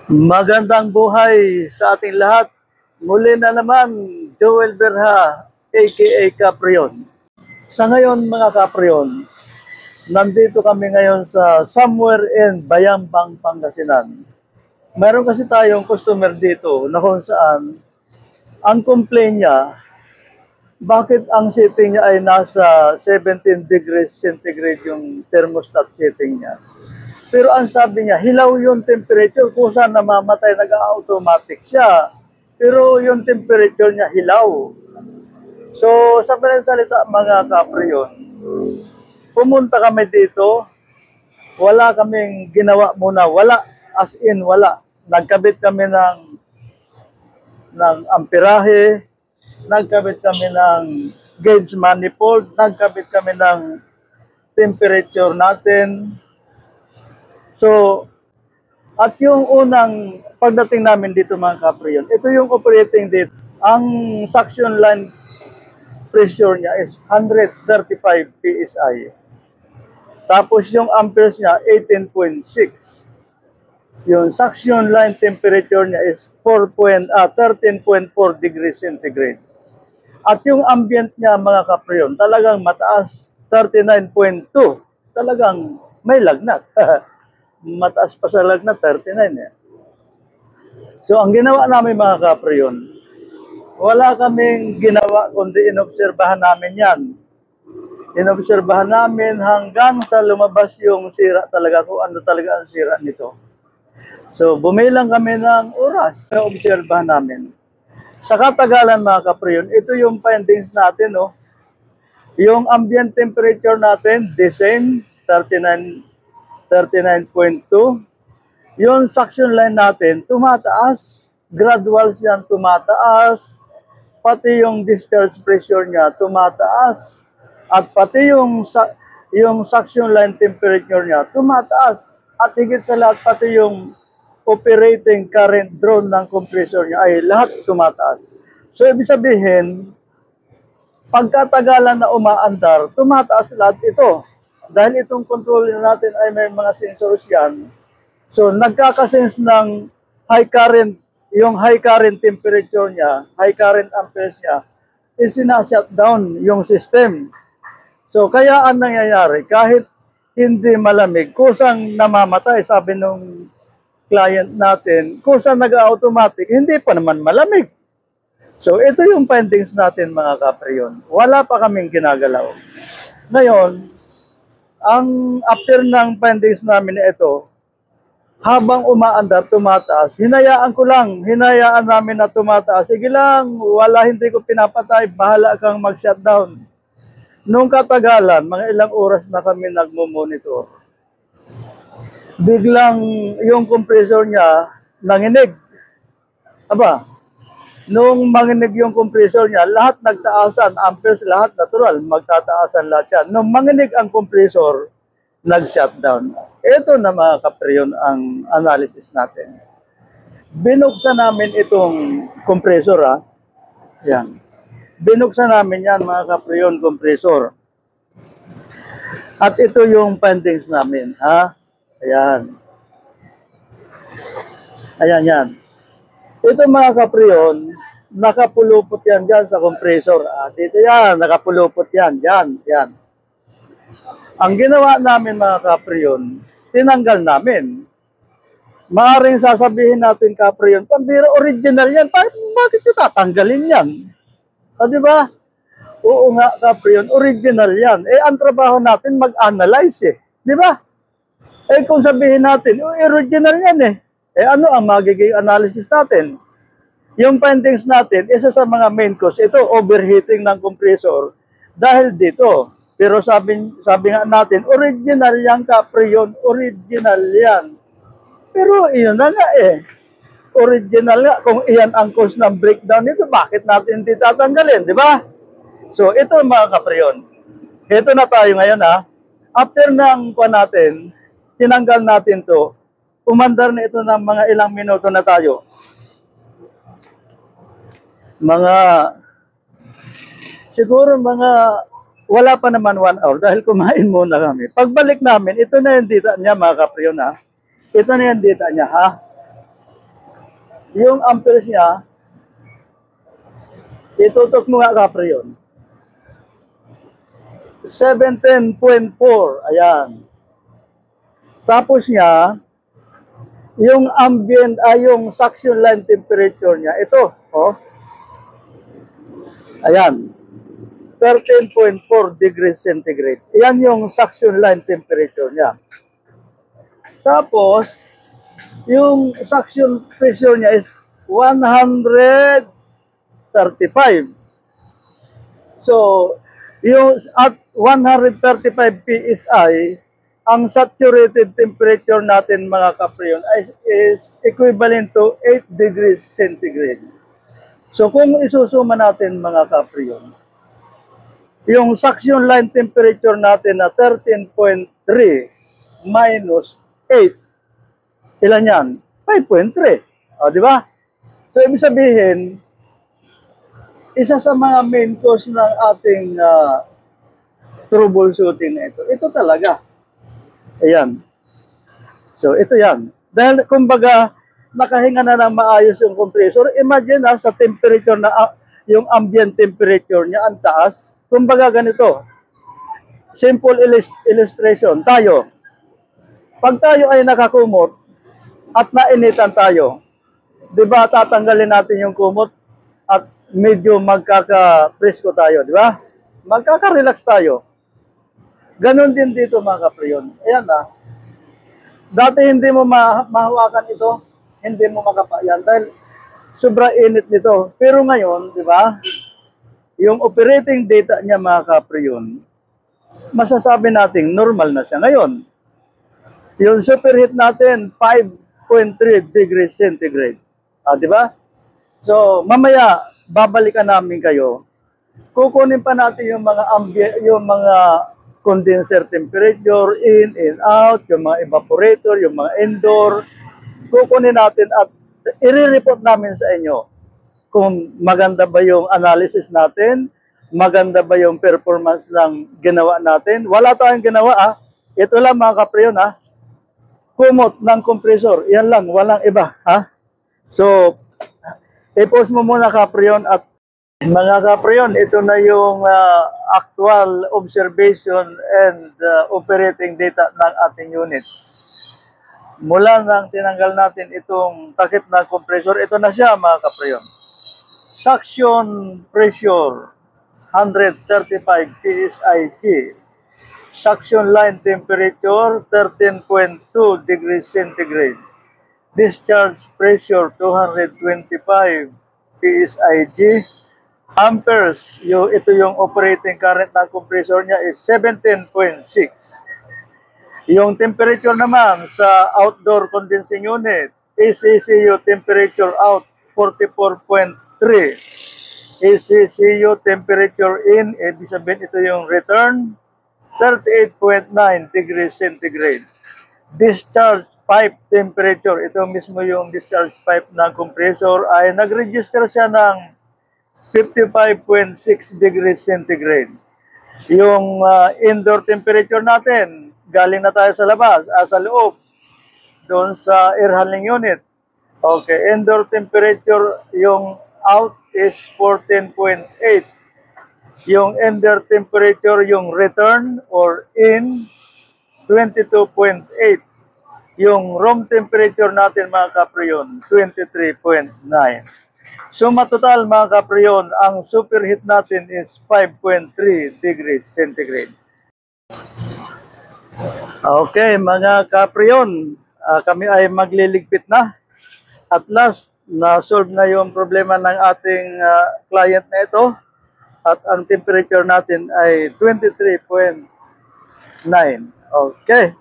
Magandang buhay sa ating lahat. Muli na naman, Joel Berha, aka Caprion. Sa ngayon mga Caprion, nandito kami ngayon sa somewhere in Bayambang, Pangasinan. Meron kasi tayong customer dito na kung saan ang complaint niya, bakit ang setting niya ay nasa 17 degrees centigrade yung thermostat setting niya. Pero ang sabi niya, hilaw yung temperature kung saan namamatay, nag-automatic siya. Pero yung temperature niya hilaw. So, sa mga salita mga kapriyon, pumunta kami dito, wala kaming ginawa muna, wala, as in wala. Nagkabit kami ng amperahe, nagkabit kami ng gauge manifold, nagkabit kami ng temperature natin. So, at yung unang pagdating namin dito mga kapriyon, ito yung operating date. Ang suction line pressure niya is 135 PSI. Tapos yung amperes niya 18.6. Yung suction line temperature niya is 13.4 degrees centigrade. At yung ambient niya mga kapriyon, talagang mataas, 39.2. Talagang may lagnat. Mataas pa sa lagnat, 39 eh. So, ang ginawa namin mga kapriyon, wala kaming ginawa kundi inobserbahan namin yan. Inobserbahan namin hanggang sa lumabas yung sira talaga, kung ano talaga ang sira nito. So, bumilang kami ng oras na obserbahan namin. Sa katagalan mga kapriyon, ito yung findings natin, no? Yung ambient temperature natin, the same, 39.2. Yung suction line natin, tumataas. Gradual siyang tumataas. Pati yung discharge pressure niya, tumataas. At pati yung suction line temperature niya, tumataas. At higit sa lahat, pati yung operating current drone ng compressor niya ay lahat tumataas. So, ibig sabihin, pagkatagalan na umaandar, tumataas lahat ito. Dahil itong controller natin ay may mga sensors yan. So, nagkakasense ng high current, yung high current temperature niya, high current amperes niya, is sinashutdown yung system. So, kaya ang nangyayari, kahit hindi malamig, kusang namamatay, sabi nung client natin, kusang nag-automatic, hindi pa naman malamig. So, ito yung findings natin mga kapriyon. Wala pa kaming ginagalaw. Ngayon, ang after ng findings namin ito, habang umaandar, tumataas, hinayaan namin na tumataas. Sige lang, hindi ko pinapatay, bahala kang mag-shutdown. Nung katagalan, mga ilang oras na kami nagmo-monitor, biglang yung compressor niya nanginig. Aba, nung manginig yung compressor niya, lahat nagtaasan, amperes lahat natural, magtataasan lahat yan. Nung manginig ang compressor, nag-shutdown. Ito na mga kapriyon ang analysis natin. Binuksan namin itong compressor, ha. Yan. Binuksan namin yan mga kapriyon, compressor. At ito yung findings namin, ha. Ayan. Ayan, yan. Ito mga kapriyon, nakapulupot yan dyan sa compressor. Dito yan, nakapulupot yan. Yan. Ang ginawa namin mga kapriyon, tinanggal namin. Maaring sasabihin natin kapriyon, pambira original yan, bakit yung tatanggalin yan? Di ba? Oo nga kapriyon, original yan. Ang trabaho natin mag-analyze Di ba? Kung sabihin natin, original yan ano ang magiging analysis natin? Yung findings natin, isa sa mga main cause, ito, overheating ng compressor dahil dito. Pero sabi nga natin, original yan, kapriyon, original yan. Pero iyon na nga original nga. Kung iyan ang cause ng breakdown nito, bakit natin hindi tatanggalin, di ba? So, ito mga kapriyon. Ito na tayo ngayon After ng natin, tinanggal natin to, umandar na ito ng mga ilang minuto na tayo. Siguro wala pa naman 1 hour dahil kumain muna kami. Pagbalik namin, ito na yung data niya mga kapriyon Ito na yung data niya yung amperes niya, itutok mo nga Caprion. 17.4, ayan. Tapos niya, yung ambient ay yung suction line temperature niya. Ito, oh. Ayan. 13.4 degrees centigrade. Yan yung suction line temperature niya. Tapos, yung suction pressure niya is 135. So, yung at 135 PSI, ang saturated temperature natin mga Caprion is equivalent to 8 degrees centigrade. So, kung isusuma natin mga Caprion, yung suction line temperature natin na 13.3 minus 8, ilan yan? 5.3. O, di ba? So, ibig sabihin, isa sa mga main cause ng ating troubleshooting na ito, ito talaga. Ayan. So, ito yan. Dahil, kumbaga, nakahinga na ng maayos yung compressor, imagine sa temperature na, yung ambient temperature niya, ang taas. Kumbaga, ganito. Simple illustration. Tayo. Pag tayo ay nakakumot, at nainitan tayo, di ba, tatanggalin natin yung kumot, at medyo magkaka-presko tayo, di ba? Magkaka-relax tayo. Ganon din dito mga Caprion. Ayan Dati hindi mo mahawakan ito, hindi mo makapayan dahil sobra init nito. Pero ngayon, di ba? Yung operating data niya mga Caprion, masasabi nating normal na siya ngayon. Yung superheat natin, 5.3 degrees centigrade. Di ba? So, mamaya, babalikan namin kayo. Kukunin pa natin yung mga condenser temperature, in and out, yung mga evaporator, yung mga indoor. Kukunin natin at i-report namin sa inyo kung maganda ba yung analysis natin, maganda ba yung performance ng ginawa natin. Wala tayong ginawa Ito lang mga Caprion kumot ng compressor. Yan lang, walang iba So, i-pause mo muna Caprion at mga Caprion, ito na yung actual observation and operating data ng ating unit. Mula nang tinanggal natin itong takip na compressor, ito na siya mga Caprion. Suction pressure, 135 PSIG. Suction line temperature, 13.2 degrees centigrade. Discharge pressure, 225 PSIG. Amperes, ito yung operating current ng compressor niya is 17.6. Yung temperature naman sa outdoor condensing unit, ACCU temperature out 44.3. ACCU temperature in, ibig sabihin ito yung return, 38.9 degrees centigrade. Discharge pipe temperature, ito mismo yung discharge pipe ng compressor ay nag-register siya ng 55.6 degrees centigrade. Yung indoor temperature natin, galing na tayo sa labas, sa loob, doon sa air handling unit. Okay, indoor temperature, yung out is 14.8. Yung indoor temperature, yung return or in, 22.8. Yung room temperature natin mga Caprion, 23.9. Suma total mga Caprion, ang superheat natin is 5.3 degrees centigrade. Okay mga Caprion, kami ay magliligpit na. At last, na-solve na yung problema ng ating client na ito. At ang temperature natin ay 23.9. Okay.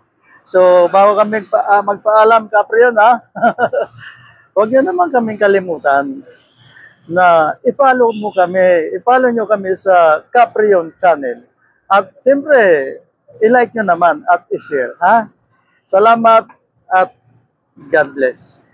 So, bago kami magpaalam Caprion huwag nyo naman kaming kalimutan na i-follow nyo kami sa Caprion channel. At siyempre, i-like nyo naman at i-share. Salamat at God bless.